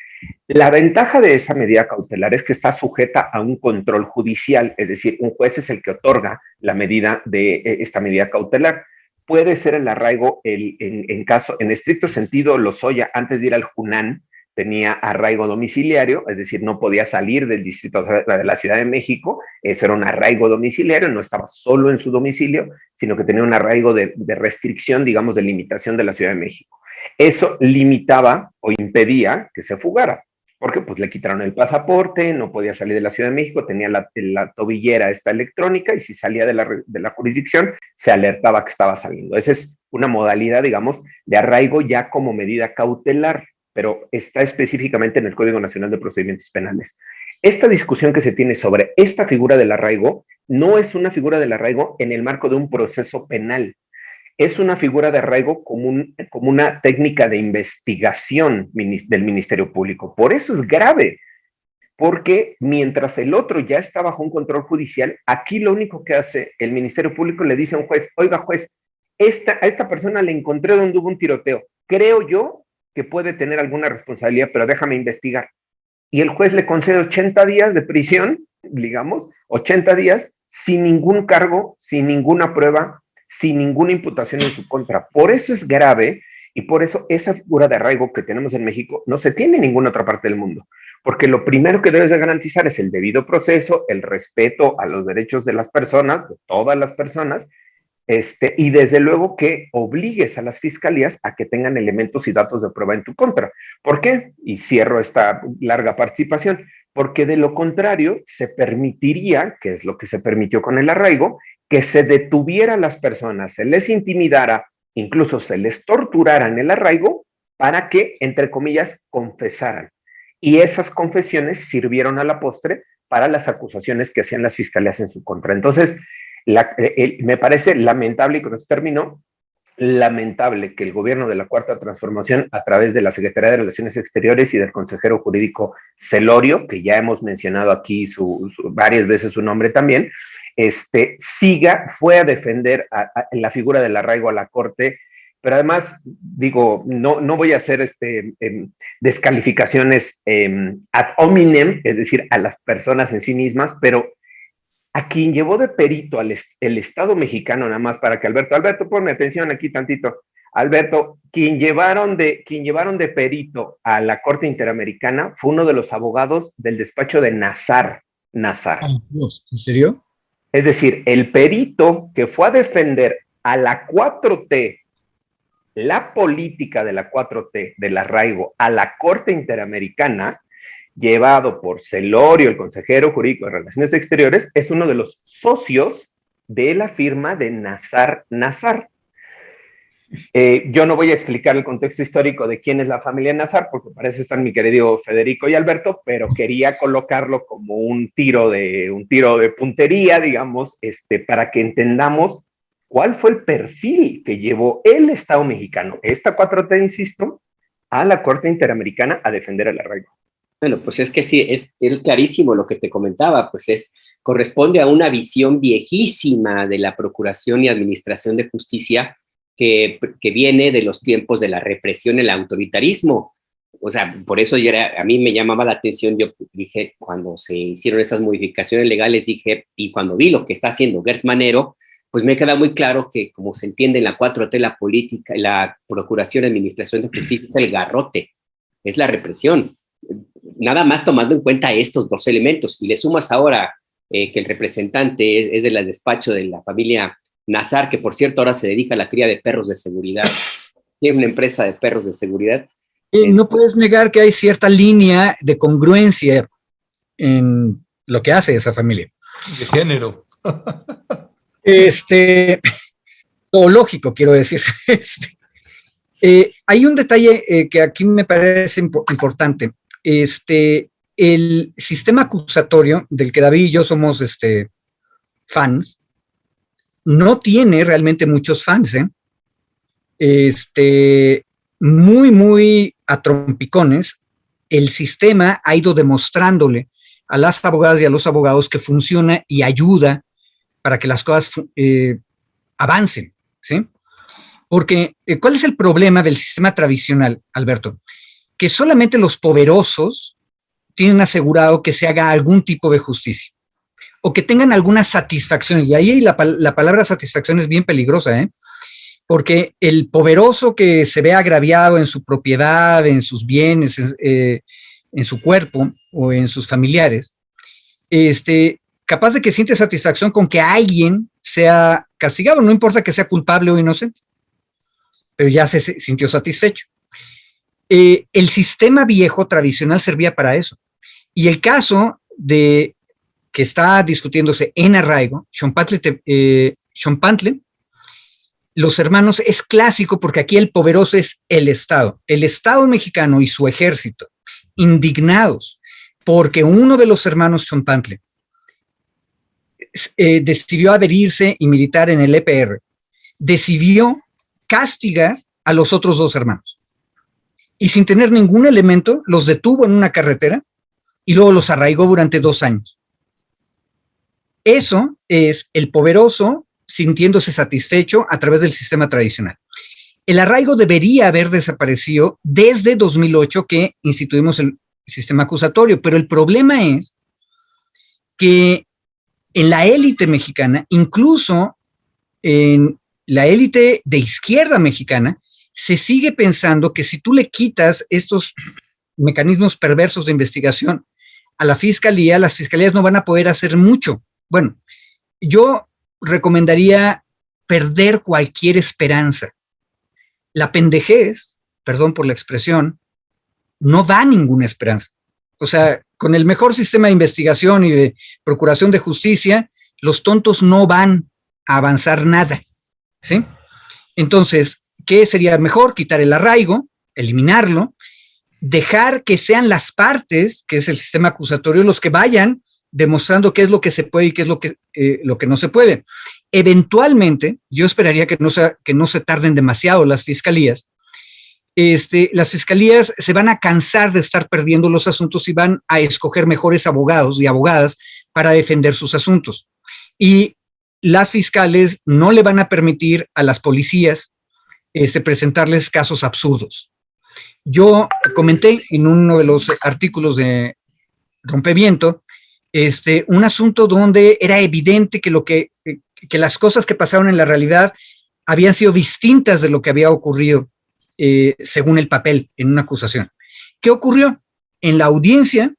La ventaja de esa medida cautelar es que está sujeta a un control judicial, es decir, un juez es el que otorga la medida de esta medida cautelar. Puede ser el arraigo, en estricto sentido, Lozoya, antes de ir al Junán, tenía arraigo domiciliario, es decir, no podía salir del distrito de la Ciudad de México, eso era un arraigo domiciliario, no estaba solo en su domicilio, sino que tenía un arraigo de restricción, digamos, de limitación de la Ciudad de México. Eso limitaba o impedía que se fugara, porque pues le quitaron el pasaporte, no podía salir de la Ciudad de México, tenía la tobillera esta electrónica, y si salía de la jurisdicción, se alertaba que estaba saliendo. Esa es una modalidad, digamos, de arraigo ya como medida cautelar, pero está específicamente en el Código Nacional de Procedimientos Penales. Esta discusión que se tiene sobre esta figura del arraigo no es una figura del arraigo en el marco de un proceso penal, es una figura de arraigo como una técnica de investigación del Ministerio Público. Por eso es grave, porque mientras el otro ya está bajo un control judicial, aquí lo único que hace el Ministerio Público, le dice a un juez: oiga, juez, a esta persona le encontré donde hubo un tiroteo, creo yo que puede tener alguna responsabilidad, pero déjame investigar. Y el juez le concede 80 días de prisión, digamos, 80 días, sin ningún cargo, sin ninguna prueba, sin ninguna imputación en su contra. Por eso es grave, y por eso esa figura de arraigo que tenemos en México no se tiene en ninguna otra parte del mundo, porque lo primero que debes de garantizar es el debido proceso, el respeto a los derechos de las personas, de todas las personas, y desde luego que obligues a las fiscalías a que tengan elementos y datos de prueba en tu contra. ¿Por qué? Y cierro esta larga participación. Porque de lo contrario se permitiría, que es lo que se permitió con el arraigo, que se detuviera a las personas, se les intimidara, incluso se les torturara en el arraigo para que, entre comillas, confesaran. Y esas confesiones sirvieron a la postre para las acusaciones que hacían las fiscalías en su contra. Entonces, me parece lamentable, y con esto termino, lamentable que el gobierno de la Cuarta Transformación, a través de la Secretaría de Relaciones Exteriores y del consejero jurídico Celorio, que ya hemos mencionado aquí varias veces su nombre también, fue a defender la figura del arraigo a la Corte. Pero además, digo, no voy a hacer descalificaciones ad hominem, es decir, a las personas en sí mismas, pero a quien llevó de perito el Estado mexicano, nada más para que Alberto, ponme atención aquí tantito. Alberto, quien llevaron de perito a la Corte Interamericana fue uno de los abogados del despacho de Nazar. ¿En serio? Es decir, el perito que fue a defender a la 4T, la política de la 4T, del arraigo, a la Corte Interamericana, llevado por Celorio, el consejero jurídico de Relaciones Exteriores, es uno de los socios de la firma de Nazar. Yo no voy a explicar el contexto histórico de quién es la familia Nazar, porque para eso están mi querido Federico y Alberto, pero quería colocarlo como un tiro de puntería, digamos, para que entendamos cuál fue el perfil que llevó el Estado mexicano, esta 4T, insisto, a la Corte Interamericana a defender el arraigo. Bueno, pues es que sí, es clarísimo lo que te comentaba, pues corresponde a una visión viejísima de la Procuración y Administración de Justicia que viene de los tiempos de la represión, el autoritarismo. O sea, por eso a mí me llamaba la atención, yo dije, cuando se hicieron esas modificaciones legales, dije, y cuando vi lo que está haciendo Gertz Manero, pues me queda muy claro que, como se entiende en la 4T, la política, la Procuración y Administración de Justicia es el garrote, es la represión. Nada más tomando en cuenta estos dos elementos, y le sumas ahora que el representante es del despacho de la familia Nazar, que por cierto ahora se dedica a la cría de perros de seguridad, tiene una empresa de perros de seguridad. No puedes negar que hay cierta línea de congruencia en lo que hace esa familia. De género. Zoológico, quiero decir. Hay un detalle que aquí me parece importante. El sistema acusatorio del que David y yo somos fans, no tiene realmente muchos fans, muy, muy a trompicones. El sistema ha ido demostrándole a las abogadas y a los abogados que funciona y ayuda para que las cosas avancen, ¿sí? Porque, ¿cuál es el problema del sistema tradicional, Alberto? Que solamente los poderosos tienen asegurado que se haga algún tipo de justicia o que tengan alguna satisfacción. Y ahí la palabra satisfacción es bien peligrosa, ¿eh? Porque el poderoso que se ve agraviado en su propiedad, en sus bienes, en su cuerpo o en sus familiares, capaz de que siente satisfacción con que alguien sea castigado, no importa que sea culpable o inocente, pero ya se sintió satisfecho. El sistema viejo tradicional servía para eso. Y el caso de que está discutiéndose en arraigo, Xonpantle, los hermanos, es clásico porque aquí el poderoso es el Estado. El Estado mexicano y su ejército, indignados porque uno de los hermanos Xonpantle decidió adherirse y militar en el EPR, decidió castigar a los otros dos hermanos. Y sin tener ningún elemento, los detuvo en una carretera y luego los arraigó durante 2 años. Eso es el poderoso sintiéndose satisfecho a través del sistema tradicional. El arraigo debería haber desaparecido desde 2008 que instituimos el sistema acusatorio, pero el problema es que en la élite mexicana, incluso en la élite de izquierda mexicana, se sigue pensando que si tú le quitas estos mecanismos perversos de investigación a la fiscalía, las fiscalías no van a poder hacer mucho. Bueno, yo recomendaría perder cualquier esperanza. La pendejez, perdón por la expresión, no da ninguna esperanza. O sea, con el mejor sistema de investigación y de procuración de justicia, los tontos no van a avanzar nada, ¿sí? Entonces, ¿qué sería mejor? Quitar el arraigo, eliminarlo, dejar que sean las partes, que es el sistema acusatorio, los que vayan demostrando qué es lo que se puede y qué es lo que no se puede. Eventualmente, yo esperaría que no se tarden demasiado las fiscalías. Las fiscalías se van a cansar de estar perdiendo los asuntos y van a escoger mejores abogados y abogadas para defender sus asuntos. Y las fiscales no le van a permitir a las policías presentarles casos absurdos. Yo comenté en uno de los artículos de Rompeviento un asunto donde era evidente que las cosas que pasaron en la realidad habían sido distintas de lo que había ocurrido según el papel en una acusación. ¿Qué ocurrió? En la audiencia,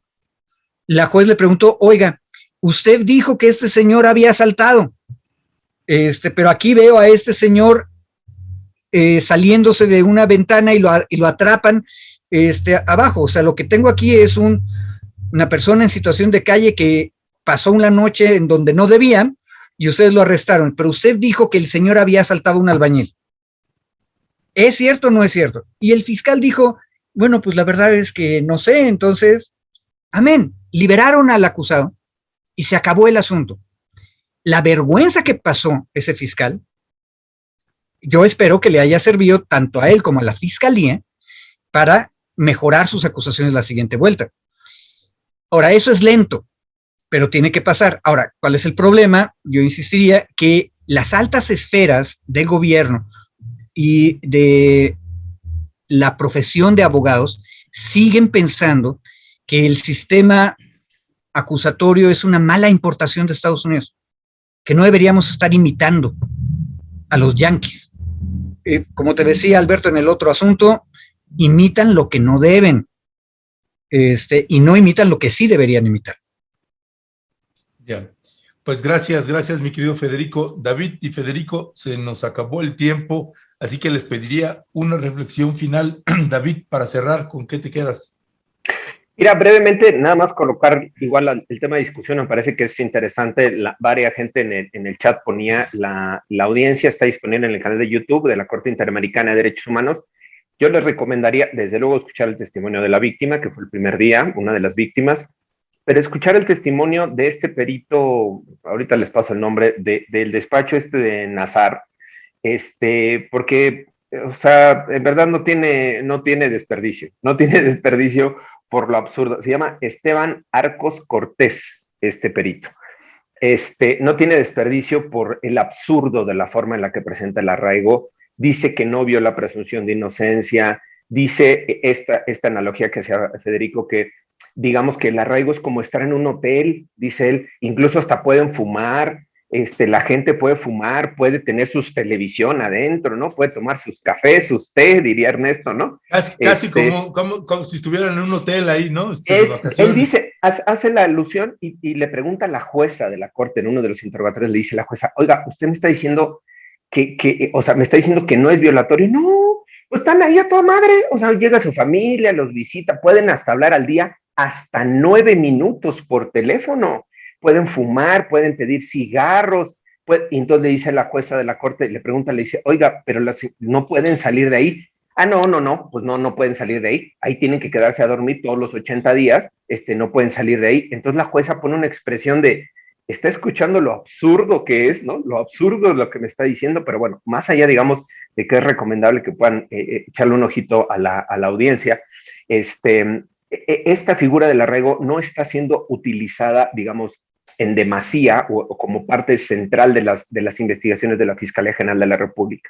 la juez le preguntó, oiga, usted dijo que este señor había asaltado, pero aquí veo a este señor saliéndose de una ventana y lo atrapan abajo. O sea, lo que tengo aquí es una persona en situación de calle que pasó una noche en donde no debían y ustedes lo arrestaron, pero usted dijo que el señor había asaltado a un albañil. ¿Es cierto o no es cierto? Y el fiscal dijo, bueno, pues la verdad es que no sé, entonces, amén, liberaron al acusado y se acabó el asunto. La vergüenza que pasó ese fiscal, yo espero que le haya servido tanto a él como a la fiscalía para mejorar sus acusaciones la siguiente vuelta. Ahora, eso es lento, pero tiene que pasar. Ahora, ¿cuál es el problema? Yo insistiría que las altas esferas del gobierno y de la profesión de abogados siguen pensando que el sistema acusatorio es una mala importación de Estados Unidos, que no deberíamos estar imitando a los yanquis. Como te decía, Alberto, en el otro asunto, imitan lo que no deben y no imitan lo que sí deberían imitar. Ya, pues gracias, mi querido Federico. David y Federico, se nos acabó el tiempo, así que les pediría una reflexión final. David, para cerrar, ¿con qué te quedas? Mira, brevemente, nada más colocar igual el tema de discusión, me parece que es interesante. Varia gente en el chat ponía, la audiencia está disponible en el canal de YouTube de la Corte Interamericana de Derechos Humanos. Yo les recomendaría, desde luego, escuchar el testimonio de la víctima, que fue el primer día, una de las víctimas, pero escuchar el testimonio de este perito, ahorita les paso el nombre, del despacho de Nazar, porque, o sea, en verdad no tiene desperdicio, por lo absurdo. Se llama Esteban Arcos Cortés, este perito. No tiene desperdicio por el absurdo de la forma en la que presenta el arraigo. Dice que no vio la presunción de inocencia. Dice esta analogía que hacía Federico, que digamos que el arraigo es como estar en un hotel, dice él, incluso hasta pueden fumar, la gente puede fumar, puede tener su televisión adentro, ¿no? Puede tomar sus cafés, sus té, diría Ernesto, ¿no? Casi como si estuvieran en un hotel ahí, ¿no? Él dice, hace la alusión y le pregunta a la jueza de la corte en uno de los interrogatorios, le dice la jueza, oiga, usted me está diciendo o sea, me está diciendo que no es violatorio. No, pues están ahí a toda madre, o sea, llega su familia, los visita, pueden hasta hablar al día hasta 9 minutos por teléfono, pueden fumar, pueden pedir cigarros, y entonces le dice a la jueza de la corte, le pregunta, le dice, oiga, pero no pueden salir de ahí. Ah, no, pues no pueden salir de ahí tienen que quedarse a dormir todos los 80 días, no pueden salir de ahí. Entonces la jueza pone una expresión de, está escuchando lo absurdo que es, ¿no? Lo absurdo es lo que me está diciendo, pero bueno, más allá, digamos, de que es recomendable que puedan echarle un ojito a la audiencia, esta figura del arraigo no está siendo utilizada, digamos, en demasía o como parte central de las investigaciones de la Fiscalía General de la República.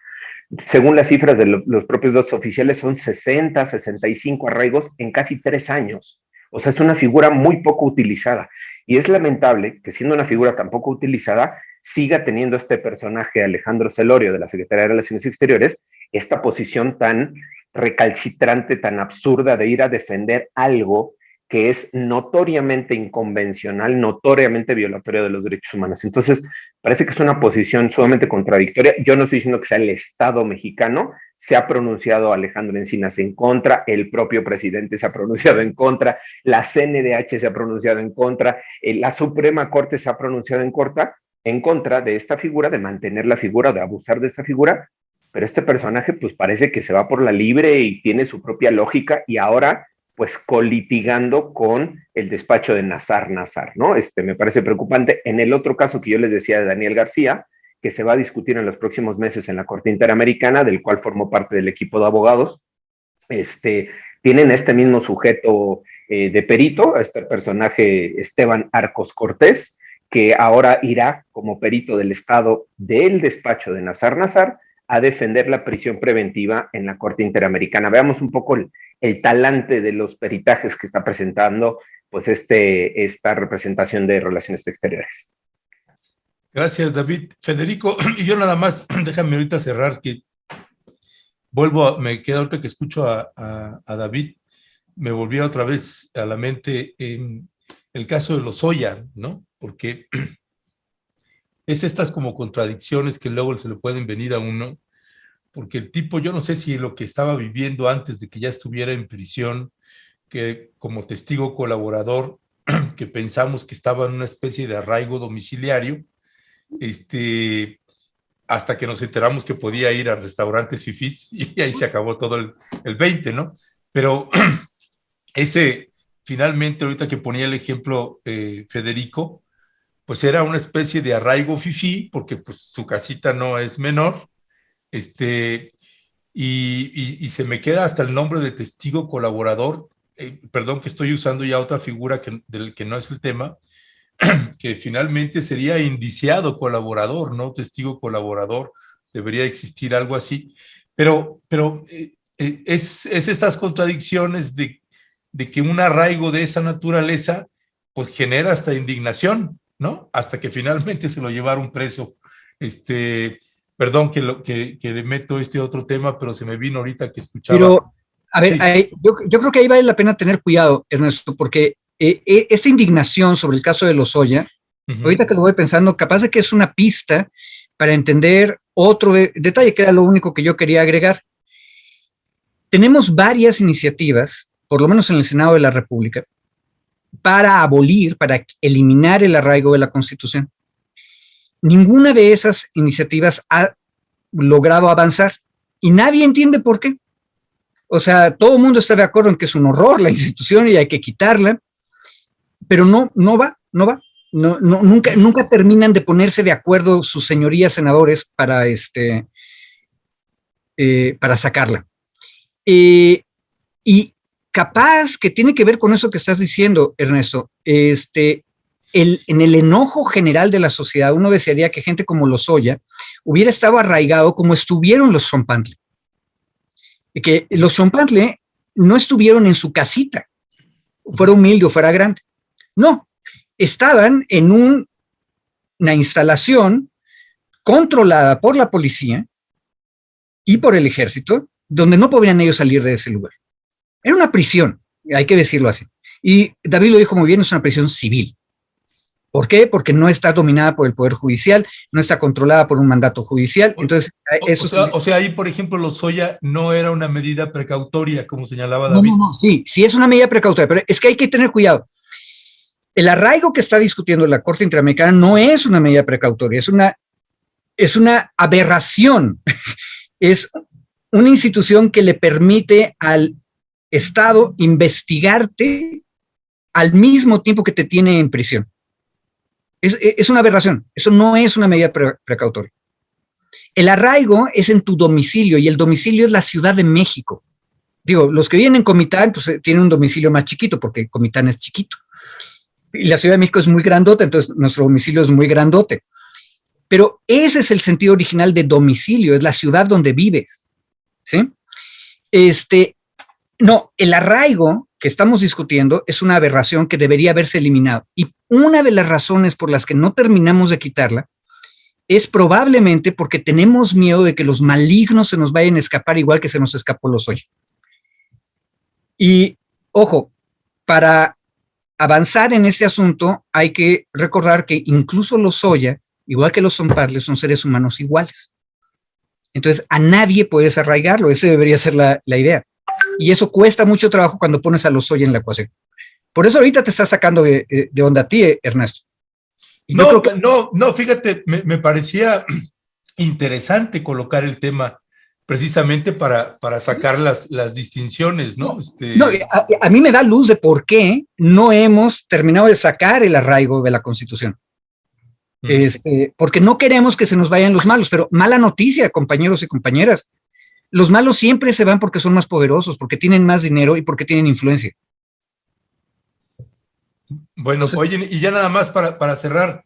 Según las cifras de los propios dos oficiales, son 60, 65 arraigos en casi 3 años. O sea, es una figura muy poco utilizada. Y es lamentable que siendo una figura tan poco utilizada, siga teniendo este personaje, Alejandro Celorio, de la Secretaría de Relaciones Exteriores, esta posición tan recalcitrante, tan absurda de ir a defender algo que es notoriamente inconvencional, notoriamente violatorio de los derechos humanos. Entonces, parece que es una posición sumamente contradictoria. Yo no estoy diciendo que sea el Estado mexicano, se ha pronunciado Alejandro Encinas en contra, el propio presidente se ha pronunciado en contra, la CNDH se ha pronunciado en contra, la Suprema Corte se ha pronunciado en contra de esta figura, de mantener la figura, de abusar de esta figura, pero este personaje pues parece que se va por la libre y tiene su propia lógica y ahora pues colitigando con el despacho de Nazar, ¿no? Me parece preocupante. En el otro caso que yo les decía de Daniel García, que se va a discutir en los próximos meses en la Corte Interamericana, del cual formó parte del equipo de abogados, tienen este mismo sujeto de perito, este personaje Esteban Arcos Cortés, que ahora irá como perito del Estado del despacho de Nazar a defender la prisión preventiva en la Corte Interamericana. Veamos un poco el talante de los peritajes que está presentando pues esta representación de Relaciones Exteriores. Gracias, David. Federico, y yo nada más, déjame ahorita cerrar, que me queda ahorita que escucho a David, me volvió otra vez a la mente el caso de Lozoya, ¿no? Porque es estas como contradicciones que luego se le pueden venir a uno, porque el tipo, yo no sé si lo que estaba viviendo antes de que ya estuviera en prisión, que como testigo colaborador, que pensamos que estaba en una especie de arraigo domiciliario, hasta que nos enteramos que podía ir a restaurantes fifís y ahí se acabó todo el 20, ¿no? Pero finalmente, ahorita que ponía el ejemplo Federico, pues era una especie de arraigo fifí, porque pues su casita no es menor, y se me queda hasta el nombre de testigo colaborador, perdón que estoy usando ya otra figura del que no es el tema, que finalmente sería indiciado colaborador, no testigo colaborador, debería existir algo así, pero es estas contradicciones de que un arraigo de esa naturaleza pues genera hasta indignación, ¿no? Hasta que finalmente se lo llevaron preso. Perdón que le meto otro tema, pero se me vino ahorita que escuchaba. Pero, a ver, sí. yo creo que ahí vale la pena tener cuidado, Ernesto, porque esta indignación sobre el caso de Lozoya, ahorita que lo voy pensando, capaz de que es una pista para entender otro detalle, que era lo único que yo quería agregar. Tenemos varias iniciativas, por lo menos en el Senado de la República, para eliminar el arraigo de la Constitución. Ninguna de esas iniciativas ha logrado avanzar y nadie entiende por qué. O sea, todo el mundo está de acuerdo en que es un horror la institución y hay que quitarla, pero no va. Nunca terminan de ponerse de acuerdo sus señorías senadores para sacarla. Y capaz que tiene que ver con eso que estás diciendo, Ernesto. En el enojo general de la sociedad, uno desearía que gente como Lozoya hubiera estado arraigado como estuvieron los Tzompantli. Y que los Tzompantli no estuvieron en su casita, fuera humilde o fuera grande. No, estaban en una instalación controlada por la policía y por el ejército, donde no podrían ellos salir de ese lugar. Era una prisión, hay que decirlo así. Y David lo dijo muy bien, es una prisión civil. ¿Por qué? Porque no está dominada por el Poder Judicial, no está controlada por un mandato judicial. Entonces, o sea, ahí, por ejemplo, Lozoya no era una medida precautoria, como señalaba David. No, sí es una medida precautoria, pero es que hay que tener cuidado. El arraigo que está discutiendo la Corte Interamericana no es una medida precautoria, es una aberración. Es una institución que le permite al Estado investigarte al mismo tiempo que te tiene en prisión. Es una aberración, eso no es una medida precautoria. El arraigo es en tu domicilio y el domicilio es la Ciudad de México. Digo, los que vienen en Comitán pues tienen un domicilio más chiquito porque Comitán es chiquito. Y la Ciudad de México es muy grandota, entonces nuestro domicilio es muy grandote. Pero ese es el sentido original de domicilio, es la ciudad donde vives. ¿Sí? No, el arraigo que estamos discutiendo es una aberración que debería haberse eliminado. Y una de las razones por las que no terminamos de quitarla es probablemente porque tenemos miedo de que los malignos se nos vayan a escapar igual que se nos escapó Lozoya. Y, ojo, para avanzar en ese asunto hay que recordar que incluso Lozoya, igual que los Tzompantli, son seres humanos iguales. Entonces, a nadie puedes arraigarlo, esa debería ser la idea. Y eso cuesta mucho trabajo cuando pones a Lozoya en la ecuación. Por eso ahorita te está sacando de onda a ti, Ernesto. Y no, creo que... no, fíjate, me parecía interesante colocar el tema precisamente para sacar las distinciones, ¿no? A mí me da luz de por qué no hemos terminado de sacar el arraigo de la Constitución. Porque no queremos que se nos vayan los malos, pero mala noticia, compañeros y compañeras. Los malos siempre se van porque son más poderosos, porque tienen más dinero y porque tienen influencia. Bueno, oye, y ya nada más para cerrar,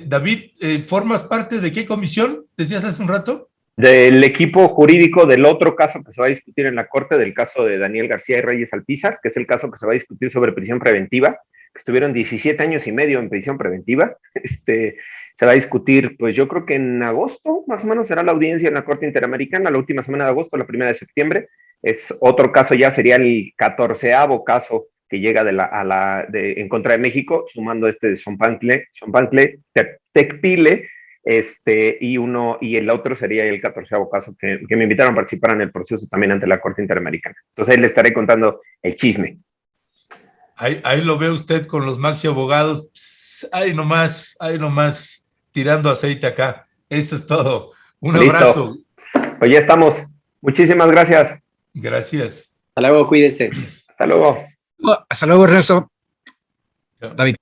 David, ¿formas parte de qué comisión? Decías hace un rato. Del equipo jurídico del otro caso que se va a discutir en la Corte, del caso de Daniel García y Reyes Alpizar, que es el caso que se va a discutir sobre prisión preventiva, que estuvieron 17 años y medio en prisión preventiva. Se va a discutir, pues yo creo que en agosto, más o menos, será la audiencia en la Corte Interamericana, la última semana de agosto, la primera de septiembre. Es otro caso, ya sería el 14º caso que llega en contra de México, sumando de Tzompantli, Tecpile, y el otro sería el 14º caso que me invitaron a participar en el proceso también ante la Corte Interamericana. Entonces ahí le estaré contando el chisme. Ahí lo ve usted con los maxi abogados, ahí nomás, tirando aceite acá. Eso es todo. Un abrazo. Pues ya estamos. Muchísimas gracias. Gracias. Hasta luego, cuídense. Hasta luego. Hasta luego, Ernesto. David.